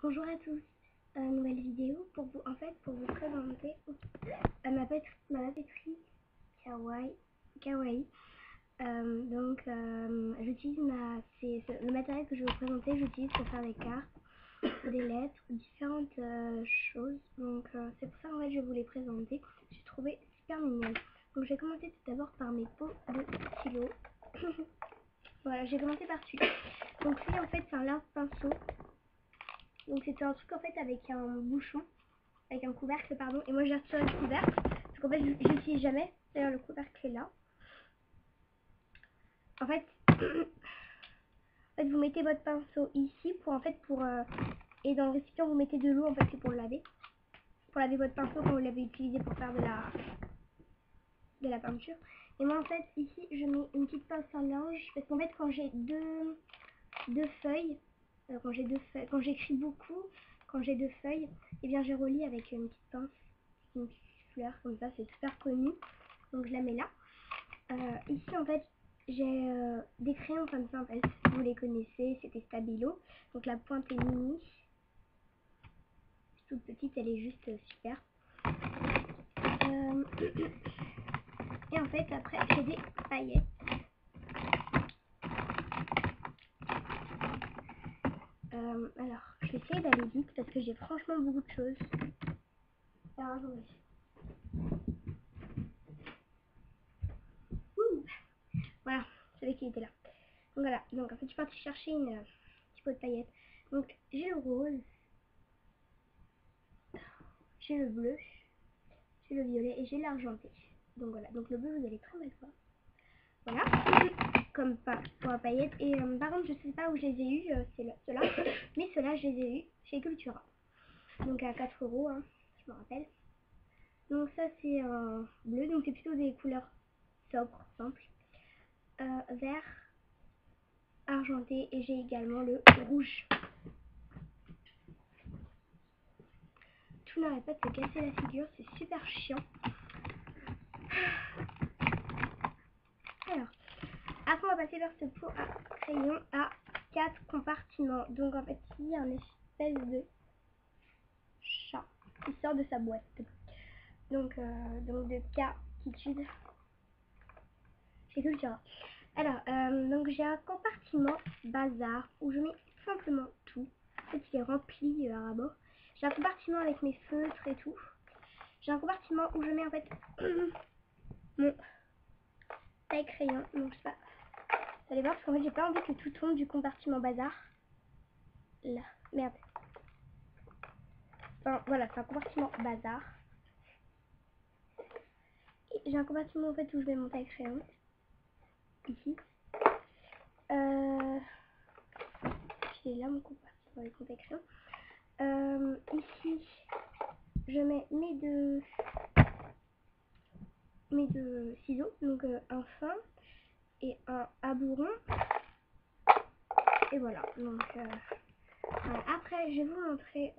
Bonjour à tous, nouvelle vidéo pour vous présenter ma papeterie kawaii. J'utilise le matériel que je vais vous présenter, j'utilise pour faire des cartes, des lettres, différentes choses. Donc c'est pour ça en fait je vais vous les présenter. J'ai trouvé super mignonne. Donc je vais commencer tout d'abord par mes pots de stylo. Voilà, j'ai commencé par celui-là. Donc lui en fait c'est un lave-pinceau. Donc c'était un truc en fait avec un bouchon, avec un couvercle pardon, et moi j'ai retiré le couvercle, parce qu'en fait je l'utilise jamais, d'ailleurs le couvercle est là. En fait, vous mettez votre pinceau ici et dans le récipient vous mettez de l'eau, en fait c'est pour laver votre pinceau quand vous l'avez utilisé pour faire de la peinture. Et moi en fait ici je mets une petite pince à linge, parce qu'en fait quand j'ai deux feuilles, quand j'écris beaucoup, quand j'ai deux feuilles, et bien je relie avec une petite pince, une petite fleur comme ça, c'est super connu, donc je la mets là. Ici en fait j'ai des crayons comme ça, en fait, vous les connaissez, c'était Stabilo, donc la pointe est mini, toute petite, elle est juste super. Et en fait après j'ai des paillettes. Alors, je vais essayer d'aller vite parce que j'ai franchement beaucoup de choses. Alors, attendez. Voilà, je savais qu'il était là. Donc voilà, donc en fait je suis partie chercher une petit pot de paillettes. Donc j'ai le rose, j'ai le bleu, j'ai le violet et j'ai l'argenté. Donc voilà, donc le bleu vous allez très mal voir. Voilà, comme pas pour la paillette. Et par contre je sais pas où je les ai eus, ceux-là. Mais ceux-là je les ai eus chez Cultura. Donc à 4 €, hein, je me rappelle. Donc ça c'est un bleu, donc c'est plutôt des couleurs sobres, simples. Vert, argenté, et j'ai également le rouge. Tout n'arrête pas de se casser la figure, c'est super chiant. Alors, après on va passer vers ce pot à crayon à 4 compartiments. Donc en fait il y a une espèce de chat qui sort de sa boîte. Donc de Kitschud chez Cultura. Alors donc j'ai un compartiment bazar où je mets simplement tout. En fait il est rempli à ras-bord. J'ai un compartiment avec mes feutres et tout. J'ai un compartiment où je mets en fait mon taille crayon. Donc je sais pas. Vous allez voir parce qu'en fait j'ai pas envie que tout tombe du compartiment bazar. Là, merde. Enfin voilà, c'est un compartiment bazar. Et j'ai un compartiment en fait où je mets mon taille crayon. Ici. J'ai là mon compartiment avec mon taille crayon. Ici, je mets mes deux ciseaux, donc un fin et un à bourron. Et voilà, donc voilà. Après je vais vous montrer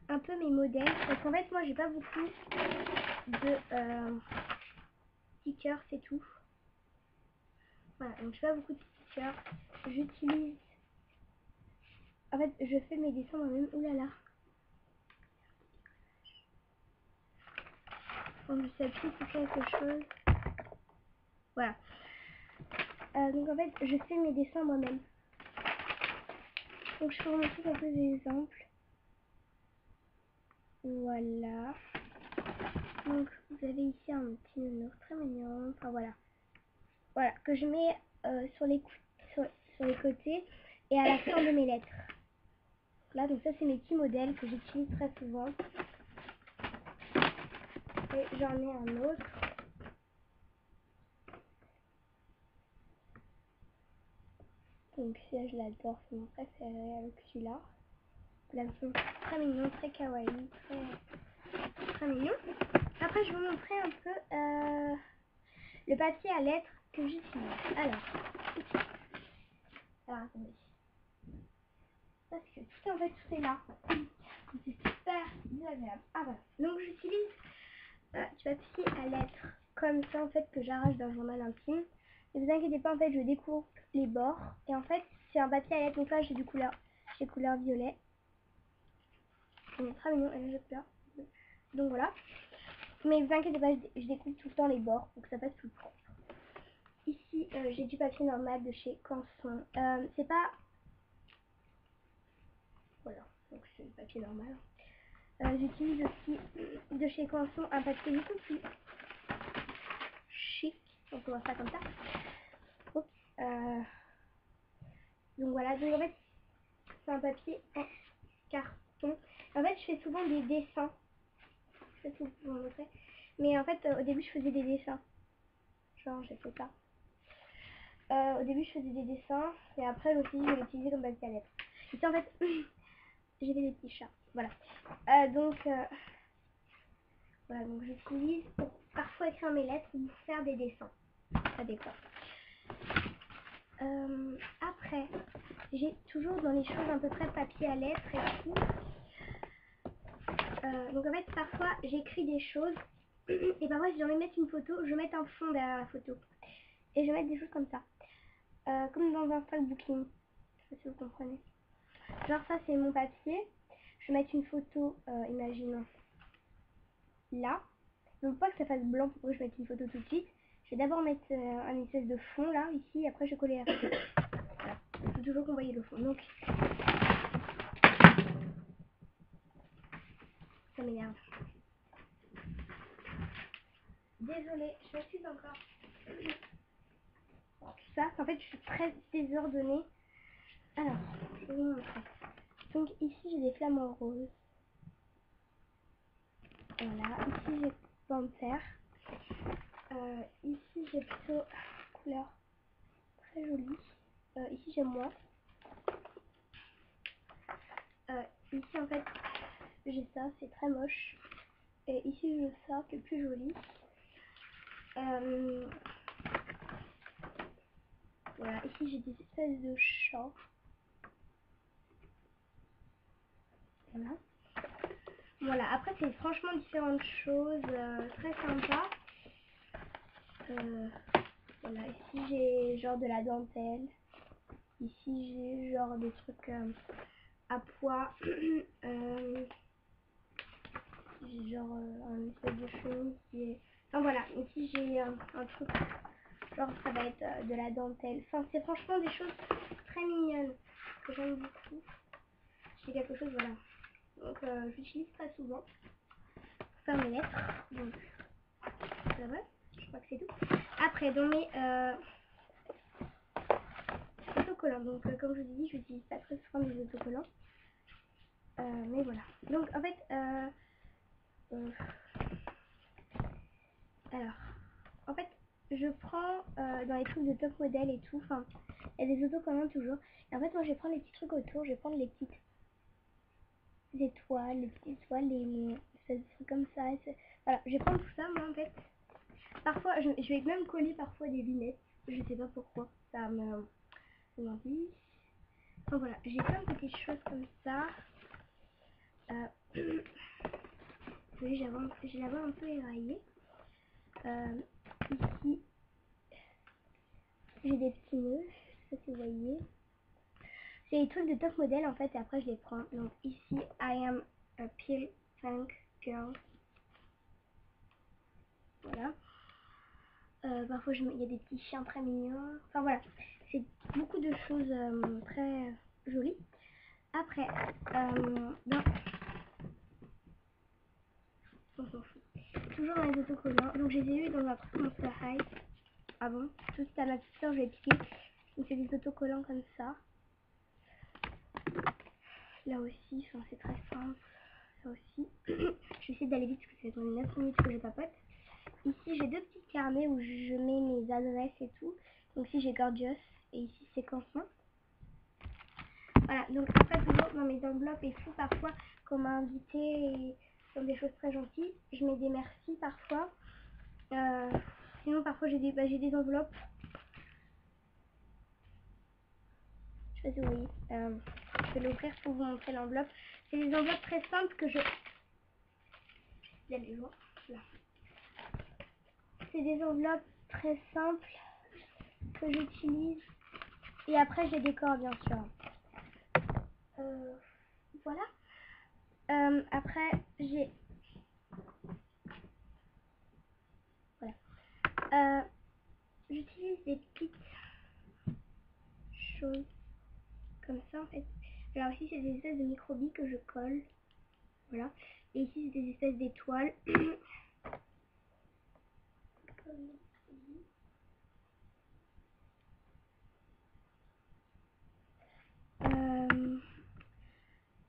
un peu mes modèles, parce qu'en fait moi j'ai pas beaucoup de stickers, c'est tout. Voilà, donc j'ai pas beaucoup de stickers. J'utilise, en fait je fais mes dessins moi-même. Oulala, donc je sais plus c'est quelque chose. Voilà, donc en fait je fais mes dessins moi-même. Donc je peux vous montrer quelques exemples. Voilà. Donc vous avez ici un petit nounours très mignon. Enfin voilà. Voilà, que je mets sur les côtés et à la fin de mes lettres. Là, donc ça c'est mes petits modèles que j'utilise très souvent. Et j'en ai un autre. Donc celui-là je l'adore, c'est mon préféré avec celui-là. Là, ils sont très mignons, très kawaii, très mignons. Après je vais vous montrer un peu le papier à lettres que j'utilise. Alors, attendez. Parce que tout en fait tout est là. C'est super désagréable. Ah voilà. Donc j'utilise du papier à lettres comme ça en fait que j'arrache d'un journal intime. Ne vous inquiétez pas, en fait je découpe les bords. Et en fait c'est un papier à lettres. Donc là j'ai couleur violet. Il est très mignon et j'ai peur. Donc voilà. Mais vous inquiétez pas, je découpe tout le temps les bords pour que ça fasse tout propre. Ici, j'ai du papier normal de chez Canson. C'est pas... Voilà, donc c'est du papier normal. J'utilise aussi de chez Canson un papier beaucoup plus chic. On peut voir ça comme ça. Oups, donc voilà, donc en fait, c'est un papier en carton. En fait, je fais souvent des dessins. Je sais pas si vous vous montrer. Mais en fait, au début, je faisais des dessins. Genre, j'ai fait ça. Au début, je faisais des dessins. Et après, je me suis dit, je vais l'utiliser comme papier à lettres. Ici, en fait, j'ai fait des petits chats. Voilà. Voilà, donc j'utilise pour parfois écrire mes lettres ou faire des dessins. Ça dépend. Après, j'ai toujours dans les choses à peu près papier à lettres et tout. Donc en fait, parfois, j'écris des choses. Et parfois, si j'ai envie de mettre une photo, je mets un fond derrière la photo. Et je vais mettre des choses comme ça. Comme dans un scrapbooking. Je sais pas si vous comprenez. Genre ça, c'est mon papier. Je vais mettre une photo, imaginons, là. Donc pas que ça fasse blanc pour que je mette une photo tout de suite. Je vais d'abord mettre un espèce de fond là, ici, après je vais coller la photo. Voilà. Il faut toujours qu'on voie le fond. Donc, ça m'énerve. Désolée, je m'excuse encore. Tout ça, en fait, je suis très désordonnée. Alors, je vais vous montrer. Donc ici, j'ai des flamants roses. Voilà, ici j'ai panthère. Ici j'ai plutôt couleur très jolie. Ici j'ai moi. Ici en fait j'ai ça, c'est très moche. Et ici j'ai ça qui est plus joli. Voilà, ici j'ai des espèces de chats. Voilà. Voilà, après c'est franchement différentes choses, très sympa. Voilà, ici j'ai genre de la dentelle. Ici j'ai genre des trucs à poids. J'ai genre un espèce de chemise qui est... Enfin voilà, ici j'ai un truc, genre ça va être de la dentelle. Enfin c'est franchement des choses très mignonnes que j'aime beaucoup. C'est quelque chose, voilà. Donc j'utilise très souvent pour faire mes lettres. Donc ça va, je crois que c'est tout. Après dans mes autocollants, donc comme je vous ai dit, j'utilise pas très souvent des autocollants. Mais voilà. Donc en fait, alors, en fait, je prends dans les trucs de top modèle et tout, enfin, il y a des autocollants toujours. Et en fait, moi, je vais prendre les petits trucs autour, je vais prendre les petites étoiles, les trucs comme ça. Voilà, je vais prendre tout ça, moi, en fait. Parfois, je vais même coller parfois des lunettes, je sais pas pourquoi, ça m'envie. Enfin, voilà, j'ai plein de petites choses comme ça. Vous voyez, j'ai la voix un peu éraillée. Ici, j'ai des petits nœuds, je sais pas si vous voyez. C'est les trucs de top modèle en fait, et après je les prends. Donc ici, I am a pale pink girl. Voilà. Parfois il y a des petits chiens très mignons. Enfin voilà, c'est beaucoup de choses très jolies. Après, on s'en fout. Toujours dans les autocollants. Donc je les ai eu dans un truc Monster High. Ah bon, tout à ma petite soeur, je l'ai piqué. Donc c'est des autocollants comme ça. Là aussi, enfin, c'est très simple. Ça aussi. Je vais essayer d'aller vite parce que ça fait 9 minutes que je papote. Ici, j'ai deux petits carnets où je mets mes adresses et tout. Donc ici, j'ai Gorgeous et ici, c'est Canson. Voilà, donc après, toujours dans mes enveloppes et tout, parfois, comme invité et dans des choses très gentilles, je mets des merci parfois. Sinon, parfois, j'ai des enveloppes. Je sais pas si vous voyez. Je vais l'ouvrir pour vous montrer l'enveloppe. C'est des enveloppes très simples que je... Là. C'est des enveloppes très simples que j'utilise. Et après, je les décore, bien sûr. Voilà. Après, j'ai... Voilà. J'utilise des petites choses comme ça en fait. Alors ici c'est des espèces de microbilles que je colle. Voilà. Et ici c'est des espèces d'étoiles.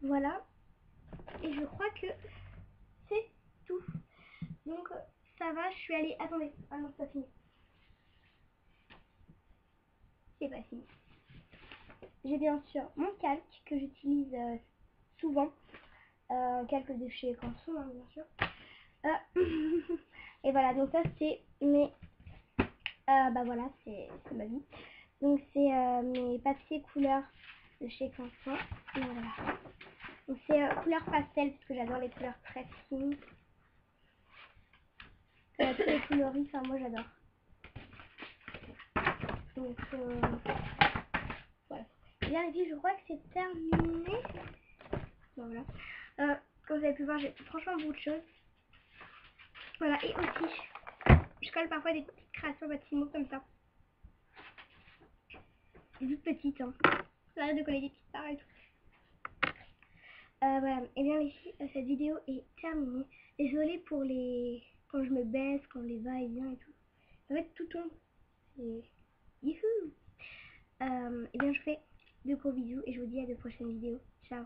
Voilà. Et je crois que c'est tout. Donc ça va, je suis allée... Attendez, ah non c'est pas fini. C'est pas fini. J'ai bien sûr mon calque que j'utilise souvent. Calque de chez Canson, hein, bien sûr. Et voilà, donc ça c'est mes... bah voilà, c'est ma vie. Donc c'est mes papiers couleurs de chez Canson. Et voilà. Donc c'est couleur pastel parce que j'adore les couleurs très fines. Tous les coloris, enfin moi j'adore. Donc voilà. Bien les filles, je crois que c'est terminé. Bon, voilà. Comme vous avez pu voir, j'ai franchement beaucoup de choses. Voilà, et aussi, je colle parfois des petites créations bâtiments comme ça. Des toutes petites, hein. J'arrête de coller des petites stars et tout. Voilà, et bien les filles, cette vidéo est terminée. Désolée pour les... quand je me baisse, quand les va-et-vient et tout. En fait, tout tombe. Et... Youhou. Et bien je vous fais de gros bisous et je vous dis à de prochaines vidéos. Ciao.